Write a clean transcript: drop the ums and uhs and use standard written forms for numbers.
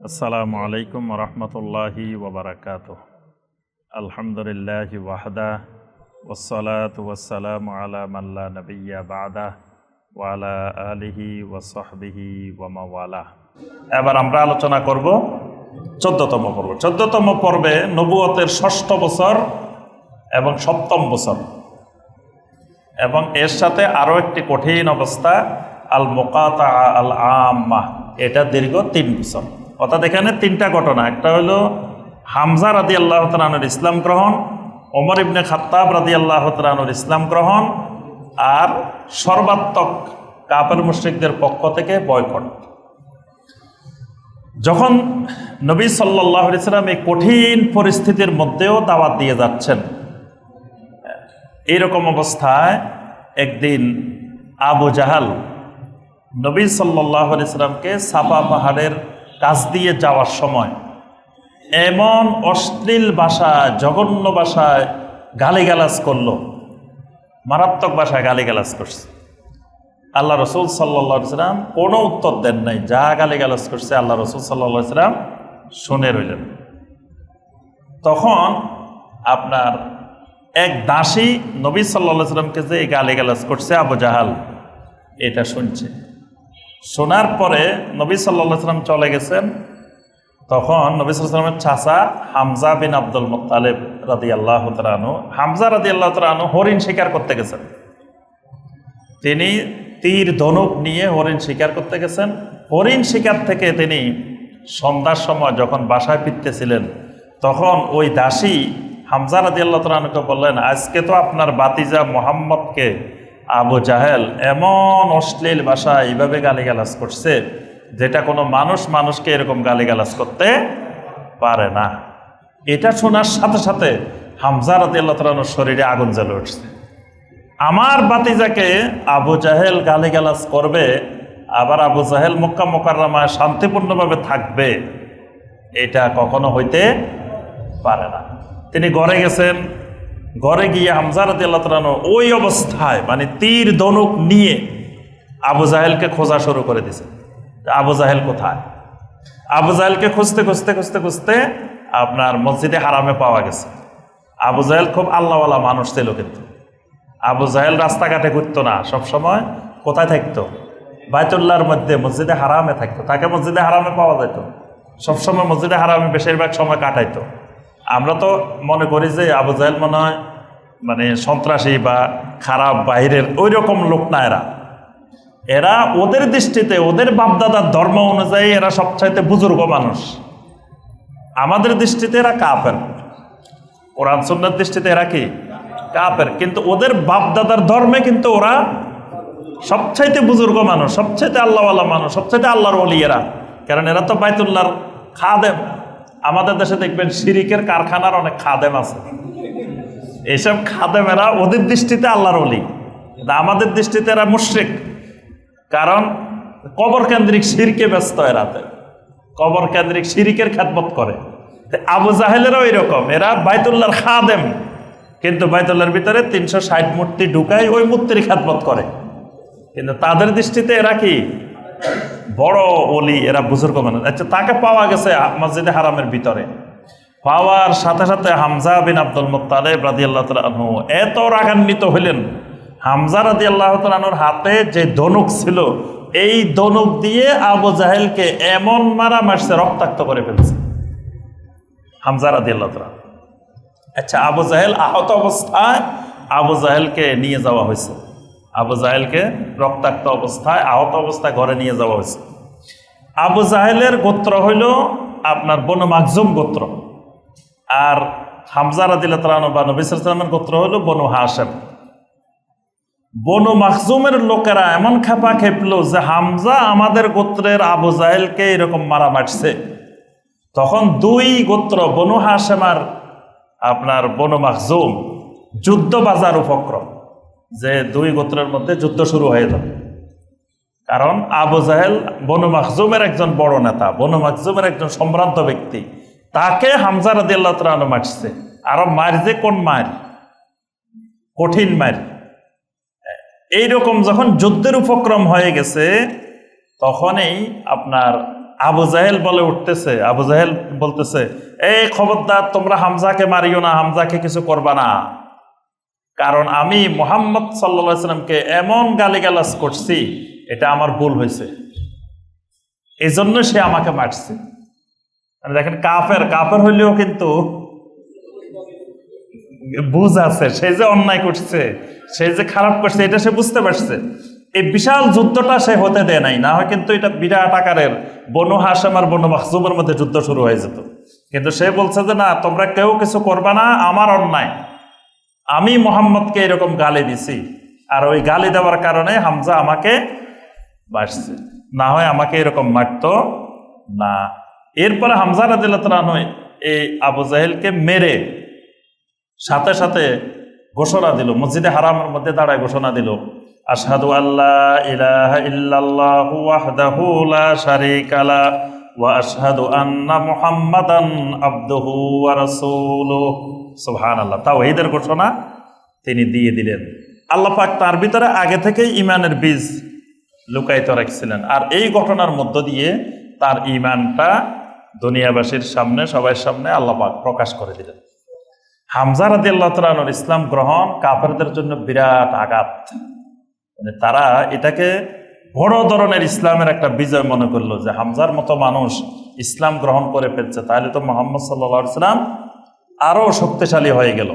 আসসালামু আলাইকুম রহমতুল্লাহি ওবরাকাতুহ। আলহামদুলিল্লাহি ওয়াহদা ওয়াসসালাতু ওয়াসসালামু আলা মান লা নাবিয়্যা বা'দা ওয়া আলা আলিহি ওয়া সাহবিহি ওয়া মাওয়ালা। এবার আমরা আলোচনা করব 14তম পর্ব। 14তম পর্বে নবুয়তের 6ষ্ঠ বছর এবং 7ম বছর, এবং এর সাথে আরও একটি কঠিন অবস্থা আল মুকাতা আল আম্মা, এটা দীর্ঘ 3 বছর। অর্থাৎ এখানে 3টা ঘটনা। একটা হলো হামজা রাদিয়াল্লাহু তাআলা আনহুর ইসলাম গ্রহণ, ওমর ইবনে খাত্তাব রাদিয়াল্লাহু তাআলা আনহুর ইসলাম গ্রহণ, আর সর্বাত্মক কাফের মুশরিকদের পক্ষ থেকে বয়কট। যখন নবী সাল্লাল্লাহু আলাইহি সাল্লাম এই কঠিন পরিস্থিতির মধ্যেও দাওয়াত দিয়ে যাচ্ছেন, এইরকম অবস্থায় একদিন আবু জাহাল নবী সাল্লাল্লাহু আলাইহি সাল্লামকে সাফা পাহাড়ের কাছ দিয়ে যাওয়ার সময় এমন অশ্লীল ভাষায়, জঘন্য ভাষায় গালিগালাজ করলো, মারাত্মক ভাষায় গালিগালাজ করছে। আল্লাহ রসুল সাল্লাল্লাহু আলাইহি সাল্লাম কোনো উত্তর দেন নাই। যা গালিগালাজ করছে আল্লাহ রসুল সাল্লাল্লাহু আলাইহি সাল্লাম শুনে রইলেন। তখন আপনার এক দাসী নবী সাল্লাল্লাহু আলাইহি সাল্লামকে যে গালিগালাজ করছে আবু জাহাল, এটা শুনছে। শোনার পরে নবী সাল্লাল্লাহু আলাইহি সাল্লাম চলে গেছেন। তখন নবী সাল্লাল্লাহু আলাইহি সাল্লামের চাচা হামজা বিন আব্দুল মুত্তালিব রাদিয়াল্লাহু তাআলা আনহু, হামজা রাদিয়াল্লাহু তাআলা আনহু হরিণ শিকার করতে গেছেন। তিনি তীর ধনুক নিয়ে হরিণ শিকার করতে গেছেন। হরিণ শিকার থেকে তিনি সন্ধ্যার সময় যখন বাসায় ফিরতেছিলেন, তখন ওই দাসী হামজা রাদিয়াল্লাহু তাআলা আনহুকে বললেন, আজকে তো আপনার বাতিজা মুহাম্মদকে আবু জাহেল এমন অশ্লীল ভাষায় এইভাবে গালিগালাজ করছে, যেটা কোনো মানুষকে এরকম গালিগালাজ করতে পারে না। এটা শোনার সাথে সাথে হামজা রাদিয়াল্লাহু তাআলা আনহুর শরীরে আগুন জ্বলে উঠছে। আমার বাতিজাকে আবু জাহেল গালিগালাজ করবে, আবার আবু জাহেল মক্কা মুকাররমায় শান্তিপূর্ণভাবে থাকবে, এটা কখনো হইতে পারে না। তিনি ঘরে গেছেন। ঘরে গিয়ে হামজা রাদিয়াল্লাহু তাআলা আনহু ওই অবস্থায়, মানে তীর ধনুক নিয়ে আবু জাহেলকে খোঁজা শুরু করে দিয়েছে। আবু জাহেল কোথায়? আবু জাহেলকে খুঁজতে খুঁজতে খুঁজতে খুঁজতে আপনার মসজিদে হারামে পাওয়া গেছে। আবু জাহেল খুব আল্লাহওয়ালা মানুষ ছিল, কিন্তু আবু জাহেল রাস্তাঘাটে ঘুরতো না, সবসময় কোথায় থাকতো? বাইতুল্লাহর মধ্যে মসজিদে হারামে থাকতো। তাকে মসজিদে হারামে পাওয়া যেত, সবসময় মসজিদে হারামে বেশিরভাগ সময় কাটাইতো। আমরা তো মনে করি যে আবু জাহেল মনে হয় মানে সন্ত্রাসী বা খারাপ বাহিরের ওই রকম লোক না। এরা ওদের দৃষ্টিতে, ওদের বাপদাদার ধর্ম অনুযায়ী এরা সবচাইতে বুজুর্গ মানুষ। আমাদের দৃষ্টিতে এরা কাফের, কোরআন সুন্নাহর দৃষ্টিতে এরা কি? কাফের। কিন্তু ওদের বাপদাদার ধর্মে কিন্তু ওরা সবচাইতে বুজুর্গ মানুষ, সবচাইতে আল্লাহওয়ালা মানুষ, সবচাইতে আল্লাহর ওলি এরা। কারণ এরা তো বাইতুল্লাহর খাদেম। আমাদের দেশে দেখবেন শিরিকের কারখানার অনেক খাদেম আছে। এইসব খাদেমেরা ওদের দৃষ্টিতে আল্লাহর ওলি, আমাদের দৃষ্টিতে এরা মুশরিক। কারণ কবর কেন্দ্রিক শিরকে ব্যস্ত, এরাতে কবর কেন্দ্রিক শিরিকের খেদমত করে। আবু জাহেলেরও এরকম, এরা বাইতুল্লাহর খাদেম, কিন্তু বাইতুল্লাহর ভিতরে 360 মূর্তি ঢুকায় ওই মূর্তির খেদমত করে। কিন্তু তাদের দৃষ্টিতে এরা কি? বড় ওলি, এরা বুজুর্গ মানুষ। আচ্ছা, তাকে পাওয়া গেছে মসজিদে হারামের ভিতরে। পাওয়ার সাথে সাথে হামজা বিন আব্দুল মুত্তালিব রাদিয়াল্লাহু তাআলা আনহু এত রাগান্বিত হইলেন। হামজা রাদিয়াল্লাহু তাআলা আনহুর হাতে যে ধনুক ছিল, এই ধনুক দিয়ে আবু জাহেলকে এমন মারা মারছে, রক্তাক্ত করে ফেলছে হামজা রাদিয়াল্লাহু তাআলা। আচ্ছা, আবু জাহেল আহত অবস্থায় আবু জাহেলকে নিয়ে যাওয়া হয়েছে। আবু জাহেলকে রক্তাক্ত অবস্থায়, আহত অবস্থায় ঘরে নিয়ে যাওয়া হয়েছে। আবু জাহেলের গোত্র হইল আপনার বনু মাখজুম গোত্র, আর হামজা রাদিয়াল্লাহু তাআলা আনহু বা নবী সাল্লাল্লাহু আলাইহি ওয়াসাল্লামের গোত্র হইল বনু হাশিম। বনু মাখজুমের লোকেরা এমন খেপা খেপল যে হামজা আমাদের গোত্রের আবু জাহেলকে এরকম মারা মারছে। তখন 2 গোত্র, বনু হাশিম আর আপনার বনু মাখজুম, যুদ্ধ বাজার উপক্রম, যে 2 গোত্রের মধ্যে যুদ্ধ শুরু হয়ে যাবে। কারণ আবু জাহেল বনু মাখজুমের একজন বড় নেতা, বনু মাখজুমের একজন সম্ভ্রান্ত ব্যক্তি, তাকে হামজা রাদিয়াল্লাহু তাআলা আনহু মারছে। আরো মারছে কোন মার? কঠিন মার। এইরকম যখন যুদ্ধের উপক্রম হয়ে গেছে, তখনই আপনার আবু জাহেল বলে উঠতেছে, আবু জাহেল বলতেছে, এই খবরদার তোমরা হামজাকে মারিও না, হামজাকে কিছু করবা না, কারণ আমি মুহাম্মদ সাল্লাল্লাহু আলাইহি সাল্লামকে এমন গালিগালাজ করছি, এটা আমার ভুল হয়েছে, এই জন্য সে আমাকে মারছে। দেখেন, কাফের কাফের হইলেও কিন্তু বুঝ আছে, সে যে অন্যায় করছে, সে যে খারাপ করছে, এটা সে বুঝতে পারছে। এই বিশাল যুদ্ধটা সে হতে দেয় নাই, না হয় কিন্তু এটা বিরাট আকারের বনু হাশেম আর বনু মাখজুমের মধ্যে যুদ্ধ শুরু হয়ে যেত। কিন্তু সে বলছে যে না, তোমরা কেউ কিছু করবা না, আমার অন্যায়, আমি মুহাম্মদকে এরকম গালি দিছি, আর ওই গালি দেওয়ার কারণে হামজা আমাকে মারছে, না হয় আমাকে এরকম মারতো না। এরপরে হামজা রাদিয়াল্লাহু তাআলা আনহু এই আবু জাহেলকে মেরে সাথে সাথে ঘোষণা দিল, মসজিদে হারামের মধ্যে দাঁড়ায় ঘোষণা দিল, আশহাদু আল্লা ইলাহা ইল্লাল্লাহু ওয়াহদাহু লা শারীকা লা ওয়া আশহাদু আন্না মুহাম্মাদান আবদুহু ওয়া রাসূলুহু। সুবহানাল্লাহ, তাওহীদের ঘোষণা তিনি দিয়ে দিলেন। আল্লাহ পাক তার ভিতরে আগে থেকেই ঈমানের বীজ লুকায়িত রাখছিলেন, আর এই ঘটনার মধ্য দিয়ে তার ঈমানটা দুনিয়াবাসীর সামনে, সবার সামনে আল্লাহ পাক প্রকাশ করে দিলেন। হামজা রাদিয়াল্লাহু তাআলা আনহুর ইসলাম গ্রহণ কাফেরদের জন্য বিরাট আঘাত, মানে তারা এটাকে বড় ধরনের ইসলামের একটা বিজয় মনে করলো, যে হামজার মতো মানুষ ইসলাম গ্রহণ করে ফেলছে, তাহলে তো মুহাম্মদ সাল্লাল্লাহু আলাইহি ওয়াসাল্লাম আরো শক্তিশালী হয়ে গেল।